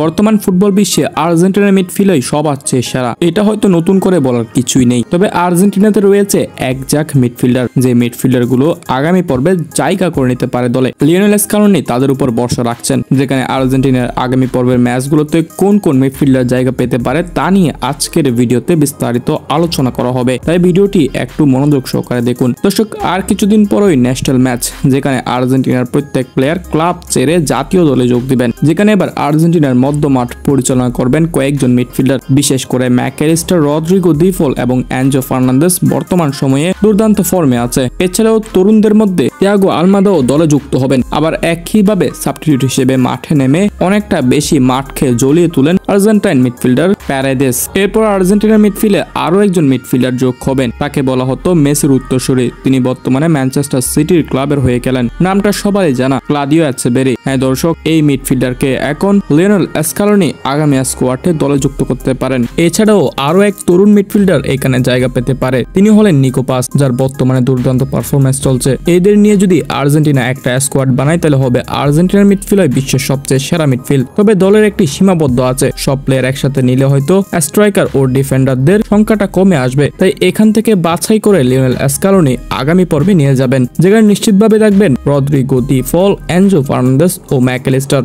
বর্তমান ফুটবল বিশ্বে আর্জেন্টিনার মিডফিল্ডই সবার চেয়ে সেরা। এটা হয়তো নতুন করে বলার কিছুই নেই। তবে আর্জেন্টিনাতে রয়েছে একঝাঁক মিডফিল্ডার, যে মিডফিল্ডার গুলো আগামী পর্বে জায়গা করে নিতে পারে দলে। লিওনেল স্কালোনি তাদের উপর ভরসা রাখছেন, যেখানে আর্জেন্টিনার আগামী পর্বের ম্যাচগুলোতে কোন কোন মিডফিল্ডার জায়গা পেতে পারে তা নিয়ে আজকের ভিডিওতে বিস্তারিত আলোচনা করা হবে, তাই ভিডিওটি একটু মনোযোগ সহকারে দেখুন। দর্শক, আর কিছুদিন পরই ন্যাশনাল ম্যাচ, যেখানে আর্জেন্টিনার প্রত্যেক প্লেয়ার ক্লাব ছেড়ে জাতীয় দলে যোগ দিবেন। যেখানে এবার আর্জেন্টিনার মধ্যমাঠ পরিচালনা করবেন কয়েকজন মিডফিল্ডার, বিশেষ করে ম্যাকঅ্যালিস্টার, রদ্রিগো দি পল এবং অ্যানজো ফার্নান্দেজ বর্তমান সময়ে দুর্দান্ত ফর্মে আছে। এছাড়াও তরুণদের মধ্যে তিয়াগো আলমাদাও দলে যুক্ত হবেন। আবার একইভাবে সাবস্টিটিউট হিসেবে মাঠে নেমে অনেকটা বেশি মাঠ খেয়ে জ্বলিয়ে তুলেন আর্জেন্টাইন মিডফিল্ডার প্যারেদেস। এরপর আর্জেন্টিনার মিডফিল্ডে আরো একজন মিডফিল্ডার যোগ হবেন, তাকে বলা হতো মেসির উত্তরসূরি। তিনি বর্তমানে ম্যানচেস্টার সিটির ক্লাবের হয়ে খেলেন। নামটা সবাই জানা, ক্লাদিও এচেবেরি। হ্যাঁ দর্শক, এই মিডফিল্ডারকে এখন লিওনেল স্কালোনি আগামী স্কোয়াডে দলে যুক্ত করতে পারেন। এছাড়াও আরো এক তরুণ মিডফিল্ডার এখানে জায়গা পেতে পারে, তিনি হলেন নিকো পাস, যার বর্তমানে দুর্দান্ত পারফরমেন্স চলছে। এদের নিয়ে যদি আর্জেন্টিনা একটা স্কোয়াড বানায় তাহলে হবে আর্জেন্টিনার মিডফিল্ড বিশ্বের সবচেয়ে সেরা মিডফিল্ড। তবে দলের একটি সীমাবদ্ধ আছে, সব প্লেয়ার একসাথে নিলে হয়তো স্ট্রাইকার ও ডিফেন্ডারদের সংখ্যাটা কমে আসবে। তাই এখান থেকে বাছাই করে লিওনেল স্কালোনি আগামী পর্বে নিয়ে যাবেন, যেখানে নিশ্চিতভাবে থাকবেন রদ্রিগো দি পল, অ্যানজো ফার্নান্দেজ ও ম্যাকঅ্যালিস্টার।